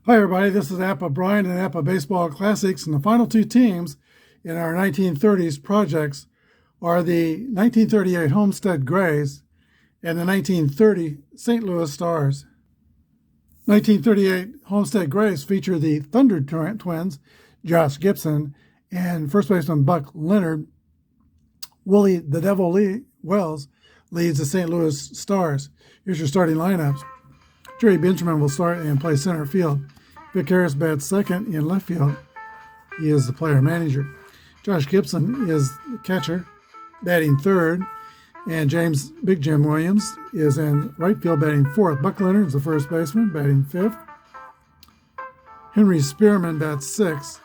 Hi everybody, this is Apba Brian and Apba Baseball Classics, and the final two teams in our 1930s projects are the 1938 Homestead Grays and the 1930 St. Louis Stars. 1938 Homestead Grays feature the Thunder twins, Josh Gibson, and first baseman Buck Leonard. Willie the Devil Wells leads the St. Louis Stars. Here's your starting lineups. Jerry Benjamin will start and play center field. Vic Harris bats second in left field. He is the player manager. Josh Gibson is the catcher, batting third. And Big Jim Williams is in right field, batting fourth. Buck Leonard is the first baseman, batting fifth. Henry Spearman bats sixth.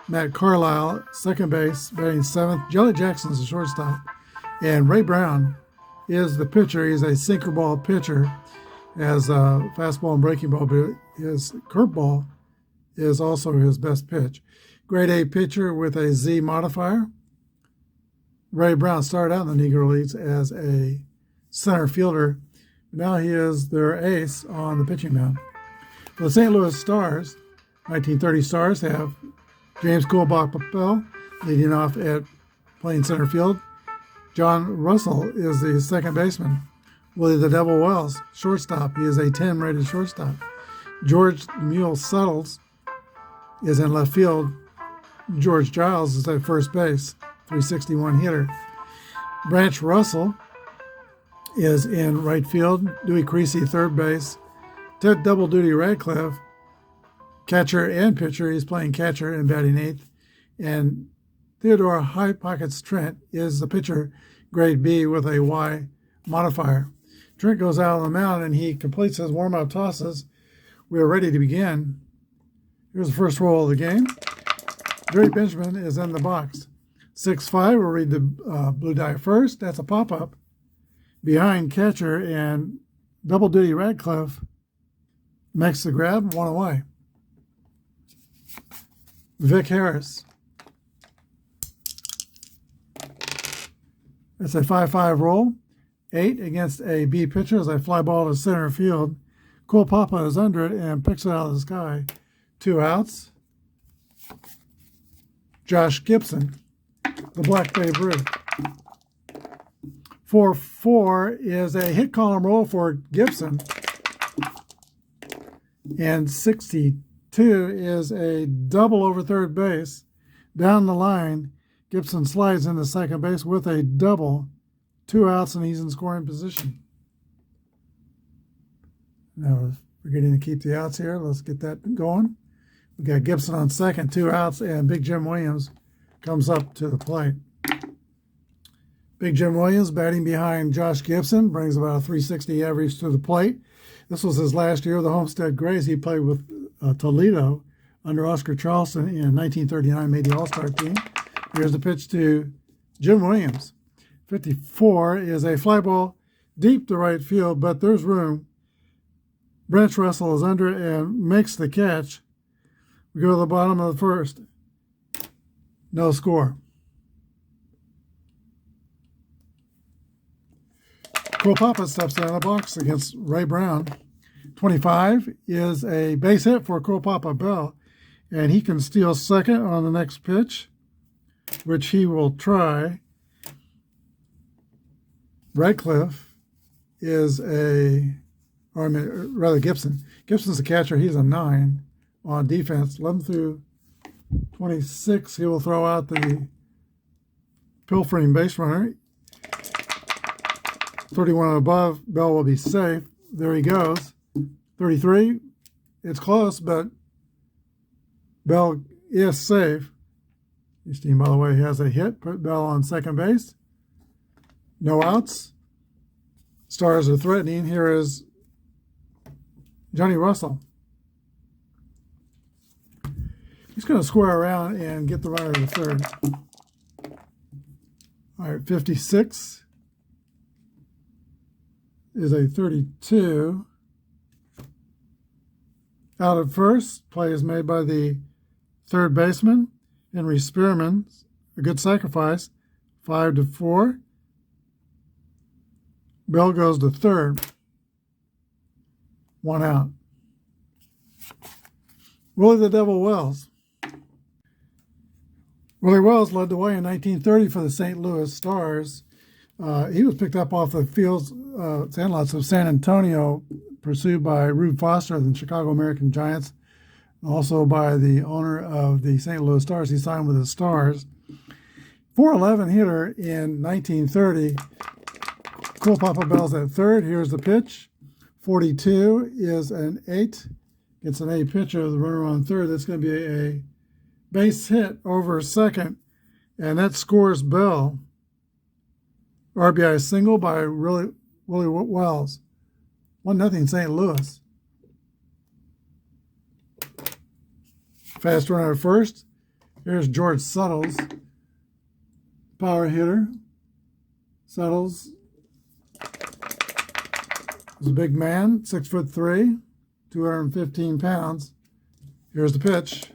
Matt Carlisle, second base, batting seventh. Jelly Jackson is the shortstop. And Ray Brown is the pitcher. He's a sinker ball pitcher, has a fastball and breaking ball, but his curveball is also his best pitch. Grade A pitcher with a Z modifier. Ray Brown started out in the Negro Leagues as a center fielder. Now he is their ace on the pitching mound. For the St. Louis Stars, 1930 Stars have James Coolbach-Papel leading off at playing center field. John Russell is the second baseman. Willie the Devil Wells, shortstop. He is a 10 rated shortstop. George Mule Suttles is in left field. George Giles is at first base, 361 hitter. Branch Russell is in right field. Dewey Creasy, third base. Ted Double Duty Radcliffe, catcher and pitcher. He's playing catcher and batting eighth. And Theodore High Pockets Trent is the pitcher, grade B with a Y modifier. Trent goes out on the mound and he completes his warm-up tosses. We are ready to begin. Here's the first roll of the game. Jerry Benjamin is in the box. 6-5, we'll read the blue die first. That's a pop-up. Behind catcher and Double Duty Radcliffe makes the grab, one away. Vic Harris. It's a 5-5 roll. 8 against a B pitcher as a fly ball to center field. Cole Papa is under it and picks it out of the sky. 2 outs. Josh Gibson, the Black Babe Ruth. 4-4 is a hit column roll for Gibson. And 62 is a double over third base. Down the line, Gibson slides into second base with a double. 2 outs, and he's in scoring position. Now we're forgetting to keep the outs here. Let's get that going. We got Gibson on second, 2 outs, and Big Jim Williams comes up to the plate. Big Jim Williams batting behind Josh Gibson, brings about a 360 average to the plate. This was his last year of the Homestead Grays. He played with Toledo under Oscar Charleston in 1939, made the All-Star team. Here's the pitch to Jim Williams. 54 is a fly ball deep to right field, but there's room. Branch Russell is under it and makes the catch. We go to the bottom of the first. No score. Cole Papa steps down the box against Ray Brown. 25 is a base hit for Cole Papa Bell, and he can steal second on the next pitch, which he will try. Radcliffe is Gibson. Gibson's the catcher. He's a 9 on defense. 11 through 26, he will throw out the pilfering base runner. 31 and above, Bell will be safe. There he goes. 33, it's close, but Bell is safe. This team, by the way, has a hit. Put Bell on second base. No outs. Stars are threatening. Here is Johnny Russell. He's going to square around and get the runner to third. All right, 56 is a 32. Out at first, play is made by the third baseman, Henry Spearman. A good sacrifice. 5-4. Bell goes to third. 1 out. Willie the Devil Wells. Willie Wells led the way in 1930 for the St. Louis Stars. He was picked up off the fields, sandlots of San Antonio, pursued by Rube Foster of the Chicago American Giants, also by the owner of the St. Louis Stars. He signed with the Stars. 411 hitter in 1930. Cool Papa Bell's at third. Here's the pitch. 42 is an 8. It's an 8 pitcher. The runner on third. That's going to be a base hit over second, and that scores Bell. RBI single by Willie Wells. 1-0 St. Louis. Fast runner at first. Here's George Suttles, power hitter. Suttles is a big man, 6'3", 215 pounds. Here's the pitch.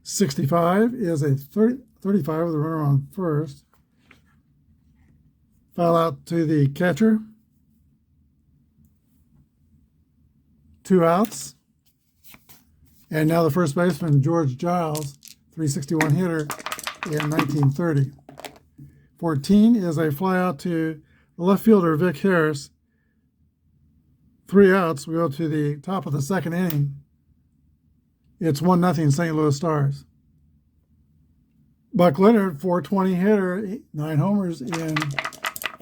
65 is a 35 with a runner on first. Foul out to the catcher. 2 outs. And now the first baseman, George Giles, 361 hitter in 1930. 14 is a fly out to the left fielder, Vic Harris. 3 outs. We go to the top of the second inning. It's 1-0 St. Louis Stars. Buck Leonard, 420 hitter, 9 homers in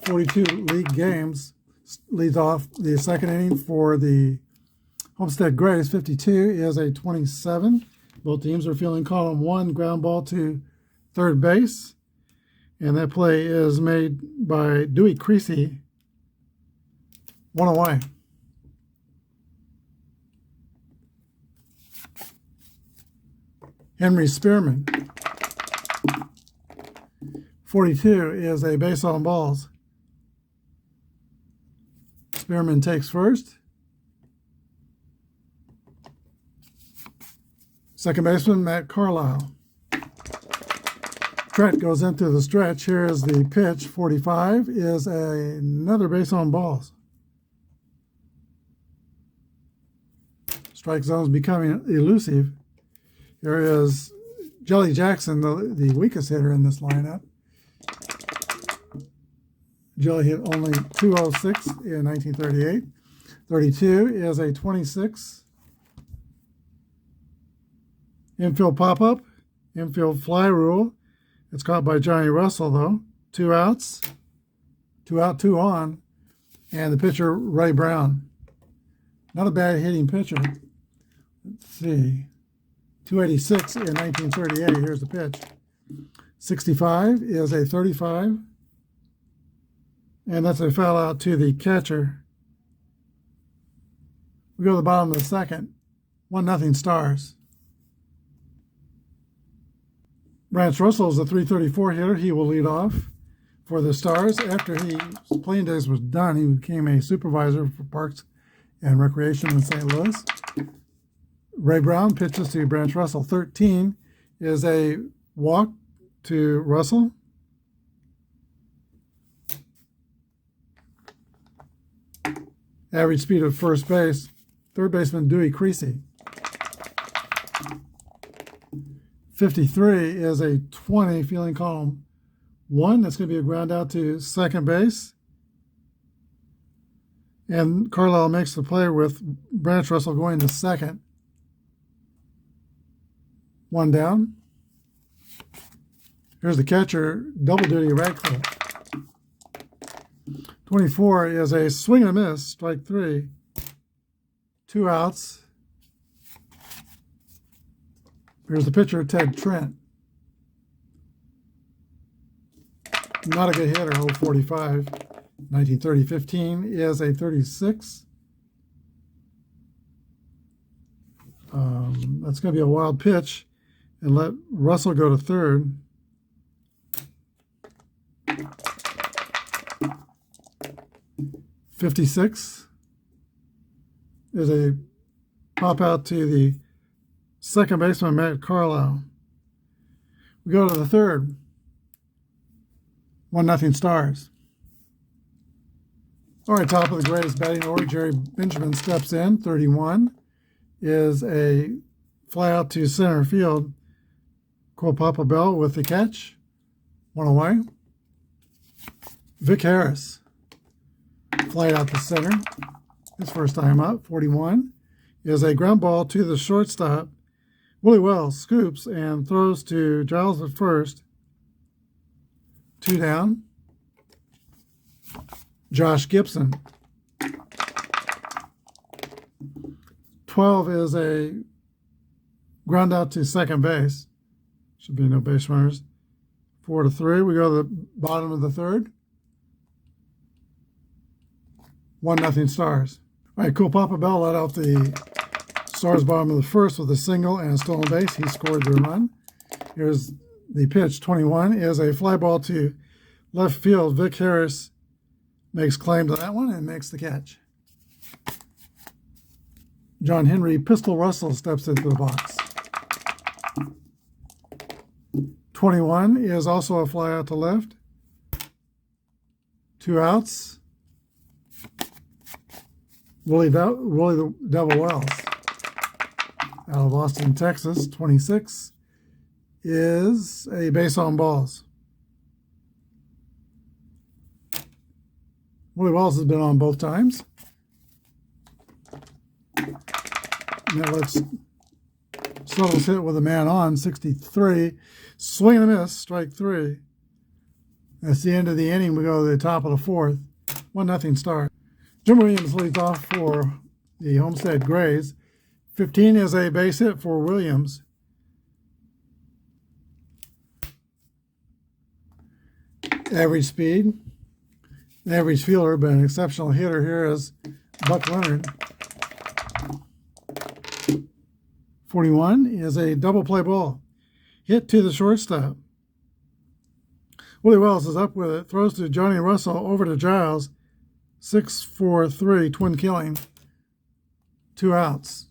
42 league games, leads off the second inning for the Homestead Grays. 52 is a 27. Both teams are fielding column 1, ground ball to third base. And that play is made by Dewey Creasy. 1 away. Henry Spearman. 42 is a base on balls. Spearman takes first. Second baseman, Matt Carlisle. Trent goes into the stretch. Here is the pitch. 45 is another base on balls. Strike zone is becoming elusive. Here is Jelly Jackson, the weakest hitter in this lineup. Jelly hit only 206 in 1938. 32 is a 26. Infield pop-up, infield fly rule. It's caught by Johnny Russell, though. 2 outs. 2 out, 2 on. And the pitcher, Ray Brown. Not a bad hitting pitcher. Let's see. 286 in 1938. Here's the pitch. 65 is a 35. And that's a foul out to the catcher. We go to the bottom of the second. 1-0 Stars. Branch Russell is a 334 hitter. He will lead off for the Stars. After his playing days was done, he became a supervisor for Parks and Recreation in St. Louis. Ray Brown pitches to Branch Russell. 13 is a walk to Russell. Average speed of first base. Third baseman Dewey Creasy. 53 is a 20, fielding column 1. That's going to be a ground out to second base. And Carlisle makes the play with Branch Russell going to second. 1 down. Here's the catcher, double duty Radcliffe. 24 is a swing and a miss, strike 3. 2 outs. Here's the pitcher, Ted Trent. Not a good hitter, 045. 1930, 15 is a 36. That's going to be a wild pitch, and let Russell go to third. .56 is a pop out to the second baseman, Matt Carlisle. We go to the third. 1-0 Stars. All right, top of the greatest batting order, Jerry Benjamin steps in. 31 is a fly out to center field. Apba Bell with the catch. One away. Vic Harris, fly out to center. His first time up. 41 is a ground ball to the shortstop. Willie Wells scoops and throws to Giles at first. 2 down. Josh Gibson. 12 is a ground out to second base. Should be no base runners. 4-3. We go to the bottom of the third. 1-0 Stars. All right, Apba Bell let off the Stars bottom of the first with a single and a stolen base. He scored the run. Here's the pitch. 21 is a fly ball to left field. Vic Harris makes claim to that one and makes the catch. John Henry Pistol Russell steps into the box. 21 is also a fly out to left. 2 outs. Willie the Devil Wells out of Austin, Texas. 26 is a base on balls. Willie Wells has been on both times. Now let's Suttles hit with a man on. 63. Swing and a miss. Strike 3. That's the end of the inning. We go to the top of the fourth. 1-0 Stars. Jim Williams leads off for the Homestead Grays. 15 is a base hit for Williams. Average speed. An average fielder, but an exceptional hitter here is Buck Leonard. 41 is a double play ball. Hit to the shortstop. Willie Wells is up with it. Throws to Johnny Russell over to Giles. 6-4-3, twin killing. 2 outs.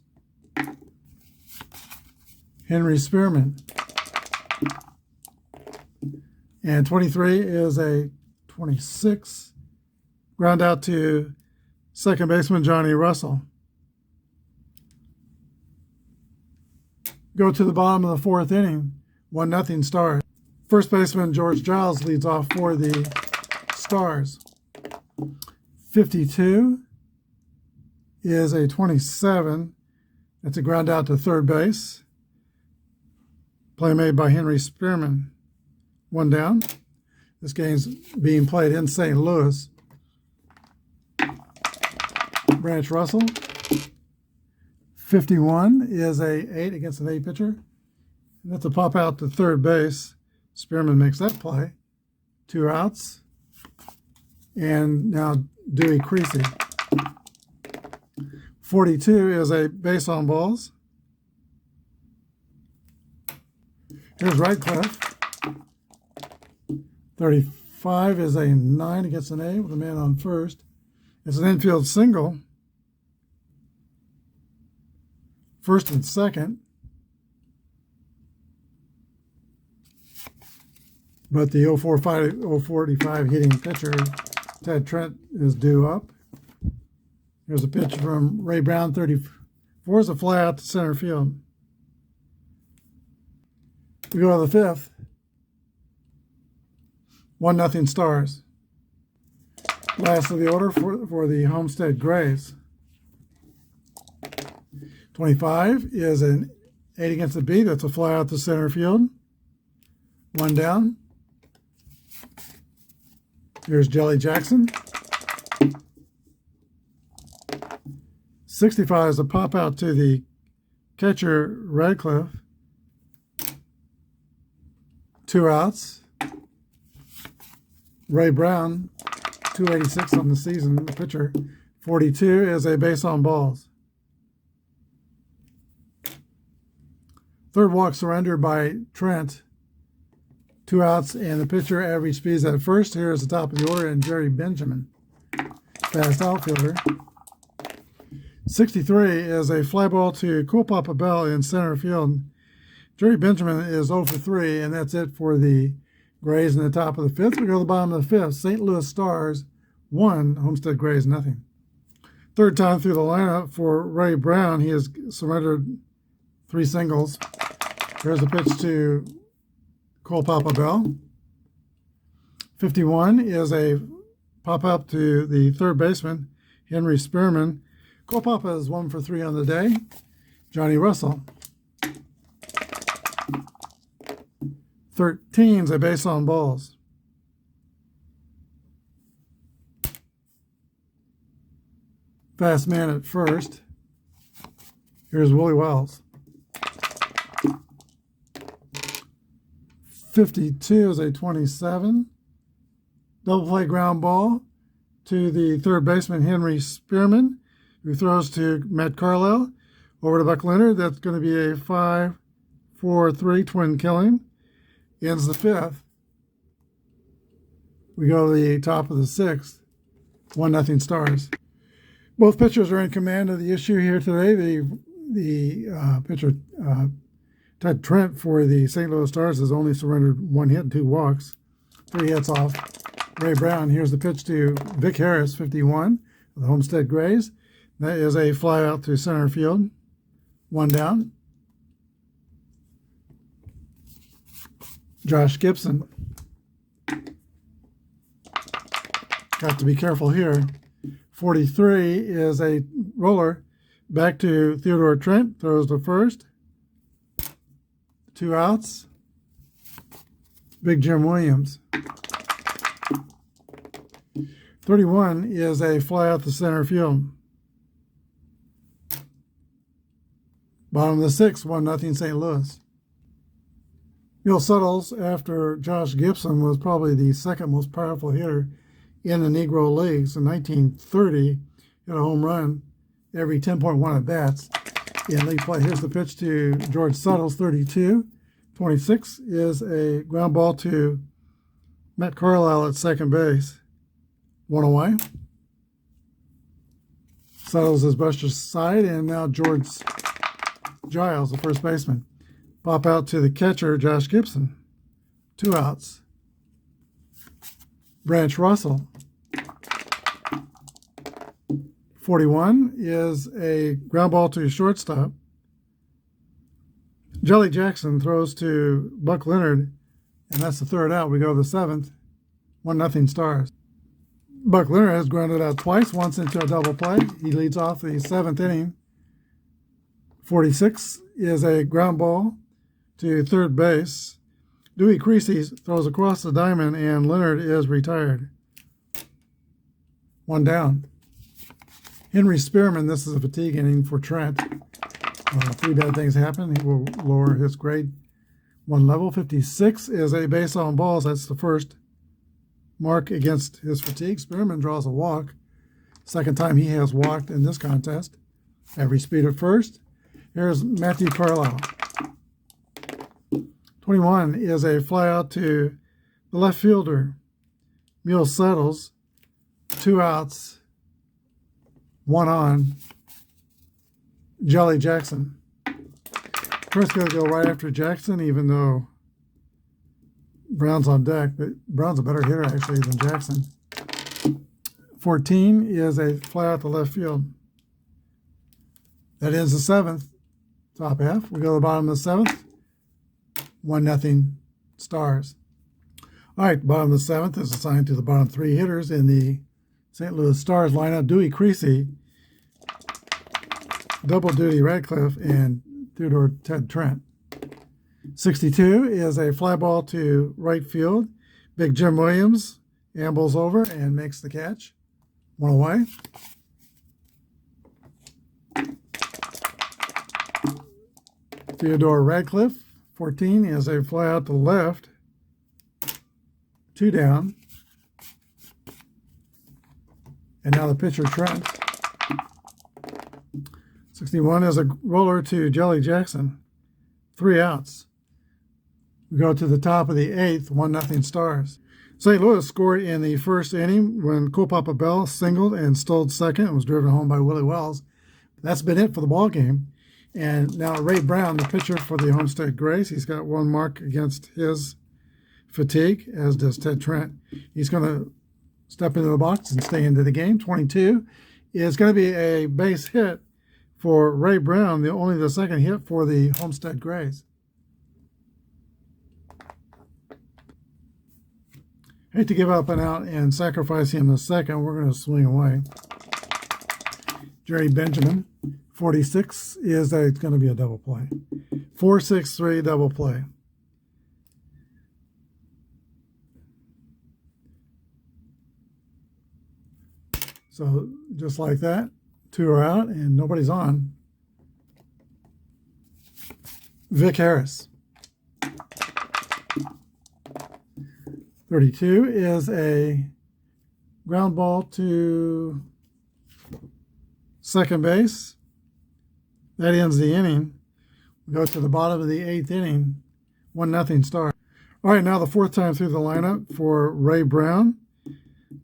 Henry Spearman. And 23 is a 26. Ground out to second baseman Johnny Russell. Go to the bottom of the fourth inning. 1-0 Stars. First baseman George Giles leads off for the Stars. 52 is a 27. That's a ground out to third base. Play made by Henry Spearman. 1 down. This game's being played in St. Louis. Branch Russell. 51 is a 8 against an 8 pitcher. And that's a pop out to third base. Spearman makes that play. 2 outs. And now Dewey Creasy. 42 is a base on balls. Here's Radcliffe. 35 is a 9 against an 8 with a man on first. It's an infield single. First and second. But the 045 hitting pitcher, Ted Trent, is due up. Here's a pitch from Ray Brown, 34 is a fly out to center field. We go to the fifth. 1-0 Stars. Last of the order for the Homestead Grays. 25 is an 8 against the B. That's a fly out to center field. 1 down. Here's Jelly Jackson. 65 is a pop out to the catcher Radcliffe. 2 outs. Ray Brown, 286 on the season, the pitcher. 42 is a base on balls. Third walk surrendered by Trent. 2 outs, and the pitcher average speeds at first. Here is the top of the order, and Jerry Benjamin, fast outfielder. 63 is a fly ball to Apba Bell in center field. Jerry Benjamin is 0 for 3, and that's it for the Grays in the top of the fifth. We go to the bottom of the fifth. St. Louis Stars 1, Homestead Grays 0. Third time through the lineup for Ray Brown. He has surrendered 3 singles. Here's the pitch to Cole Papa Bell. 51 is a pop up to the third baseman, Henry Spearman. Cole Papa is 1 for 3 on the day. Johnny Russell. 13 is a base on balls. Fast man at first. Here's Willie Wells. 52 is a 27. Double play ground ball to the third baseman, Henry Spearman, who throws to Matt Carlisle. Over to Buck Leonard. That's going to be a 5-4-3 twin killing. Ends the 5th. We go to the top of the 6th. 1-0 Stars. Both pitchers are in command of the issue here today. The pitcher, Ted Trent, for the St. Louis Stars has only surrendered 1 hit and 2 walks. 3 hits off Ray Brown. Here's the pitch to Vic Harris, 51, of the Homestead Grays. That is a fly out to center field. 1 down. Josh Gibson. Got to be careful here. 43 is a roller back to Theodore Trent. Throws to first. 2 outs. Big Jim Williams. 31 is a fly out to center field. Bottom of the 6th, 1-0 St. Louis. Bill Suttles, after Josh Gibson, was probably the second most powerful hitter in the Negro Leagues. In 1930, hit a home run every 10.1 at bats in league play. Here's the pitch to George Suttles, 32. 26 is a ground ball to Matt Carlisle at second base. 1 away. Suttles is brushed aside, and now George Giles, the first baseman. Pop out to the catcher, Josh Gibson. 2 outs. Branch Russell. 41 is a ground ball to shortstop. Jelly Jackson throws to Buck Leonard, and that's the 3rd out. We go to the 7th. 1-0 Stars. Buck Leonard has grounded out twice, once into a double play. He leads off the 7th inning. 46 is a ground ball to third base. Dewey Creasy throws across the diamond, and Leonard is retired. 1 down. Henry Spearman, this is a fatigue inning for Trent. 3 bad things happen. He will lower his grade 1 level. 56 is a base on balls. That's the first mark against his fatigue. Spearman draws a walk. Second time he has walked in this contest. Average speed at first. Here's Matthew Carlisle. 21 is a fly out to the left fielder, Mule Settles. 2 outs, 1 on, Jelly Jackson. First going to go right after Jackson, even though Brown's on deck, but Brown's a better hitter actually than Jackson. 14 is a fly out to left field. That is the 7th. Top half. We go to the bottom of the 7th. 1-0 Stars. All right, bottom of the 7th is assigned to the bottom 3 hitters in the St. Louis Stars lineup. Dewey Creasy, double duty Radcliffe, and Theodore Ted Trent. 62 is a fly ball to right field. Big Jim Williams ambles over and makes the catch. 1 away. Theodore Radcliffe, 14, is a fly out to left. 2 down. And now the pitcher, Trent. 61 is a roller to Jelly Jackson. 3 outs. We go to the top of the 8th, 1-0 Stars. St. Louis scored in the first inning when Cole Papa Bell singled and stole second and was driven home by Willie Wells. That's been it for the ball game. And now Ray Brown, the pitcher for the Homestead Grays, he's got 1 mark against his fatigue, as does Ted Trent. He's going to step into the box and stay into the game. 22 is going to be a base hit for Ray Brown, only the second hit for the Homestead Grays. Hate to give up and out and sacrifice him a second. We're going to swing away. Jerry Benjamin, 46 is it's going to be a double play. 4-6-3 double play. So just like that, 2 are out and nobody's on. Vic Harris. 32 is a ground ball to second base. That ends the inning. We go to the bottom of the 8th inning. 1-0 Stars. All right, now the 4th time through the lineup for Ray Brown.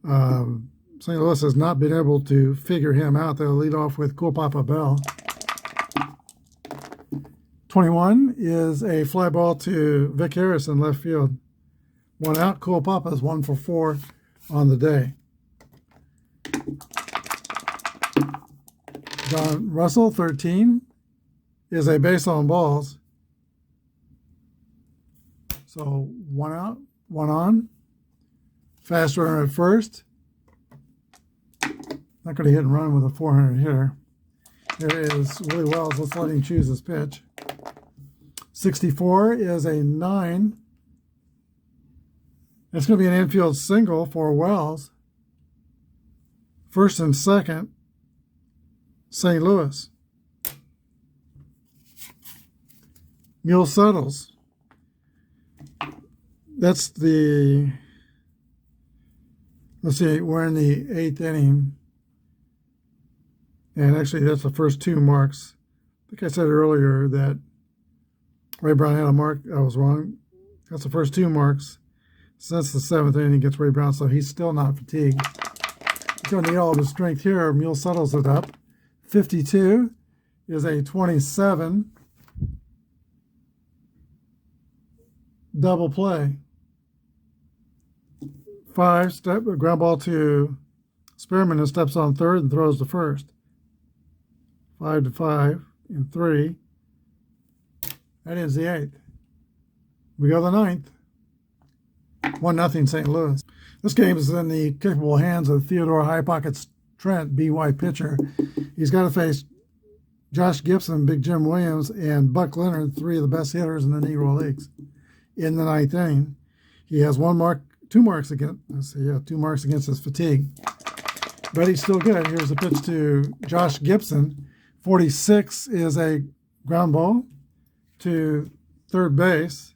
St. Louis has not been able to figure him out. They'll lead off with Cool Papa Bell. 21 is a fly ball to Vic Harris in left field. 1 out. Cool Papa's 1 for 4 on the day. John Russell, 13, is a base on balls. So 1 out, 1 on. Fast runner at first. Not going to hit and run with a 400 hitter. Here is Willie Wells. Let's let him choose his pitch. 64 is a 9. It's going to be an infield single for Wells. First and second, St. Louis. Mule Settles. That's the, let's see, we're in the 8th inning. And actually, that's the first 2 marks. I think I said earlier that Ray Brown had a mark. I was wrong. That's the first 2 marks. Since the 7th inning, he gets Ray Brown, so he's still not fatigued. He's going to need all of his strength here. Mule settles it up. 52 is a 27 double play. 5 step ground ball to Spearman, who steps on third and throws to first. 5-5 in 3. That is the 8th. We go to the 9th. 1-0 St. Louis. This game is in the capable hands of Theodore High Pockets Trent, BY pitcher. He's got to face Josh Gibson, Big Jim Williams, and Buck Leonard, 3 of the best hitters in the Negro Leagues. In the 9th inning, he has 2 marks against. Let's see, 2 marks against his fatigue, but he's still good. Here's the pitch to Josh Gibson. 46 is a ground ball to third base.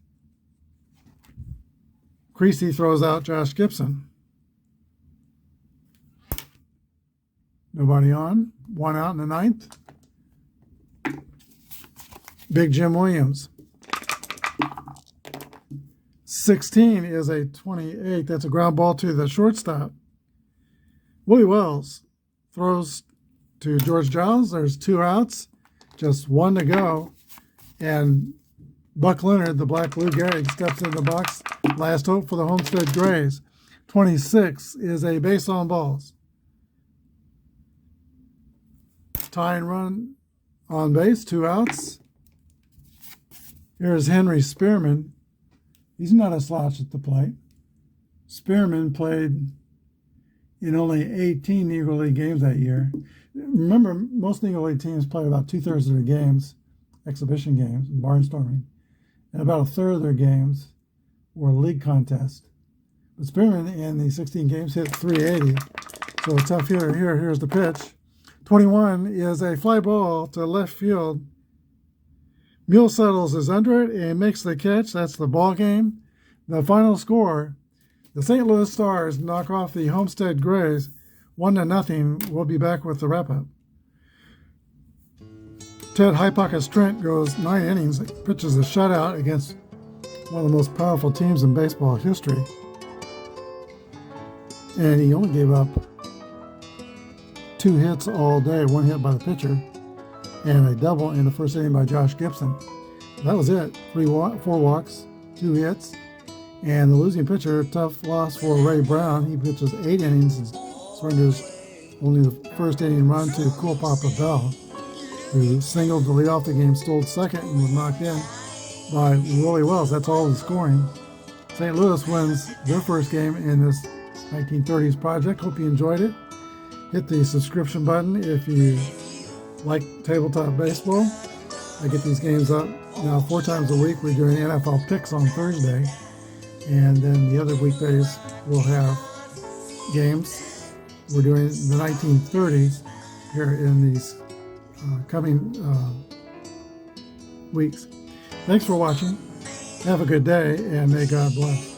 Creasy throws out Josh Gibson. Nobody on. 1 out in the 9th. Big Jim Williams. 16 is a 28. That's a ground ball to the shortstop. Willie Wells throws to George Giles. There's 2 outs, just 1 to go. And Buck Leonard, the Black Lou Gehrig, steps in the box. Last hope for the Homestead Grays. 26 is a base on balls. Tie and run on base, 2 outs. Here's Henry Spearman. He's not a slouch at the plate. Spearman played in only 18 Negro League games that year. Remember, most Negro League teams play about 2/3 of their games, exhibition games, barnstorming, and about 1/3 of their games were league contests. But Spearman in the 16 games hit .380, so a tough hitter here. Here's the pitch. 21 is a fly ball to left field. Mule settles is under it and makes the catch. That's the ball game. The final score, the St. Louis Stars knock off the Homestead Grays 1-0. We'll be back with the wrap-up. Ted High Pockets Trent goes 9 innings, pitches a shutout against one of the most powerful teams in baseball history. And he only gave up 2 hits all day, 1 hit by the pitcher, and a double in the first inning by Josh Gibson. That was it. 4 walks, 2 hits, and the losing pitcher, tough loss for Ray Brown. He pitches 8 innings and surrenders only the first inning run to Cool Papa Bell. who singled to lead off the game, stole second, and was knocked in by Willie Wells. That's all the scoring. St. Louis wins their first game in this 1930s project. Hope you enjoyed it. Hit the subscription button if you like tabletop baseball. I get these games up now 4 times a week. We're doing NFL picks on Thursday, and then the other weekdays we'll have games. We're doing the 1930s here in these coming weeks. Thanks for watching. Have a good day, and may God bless.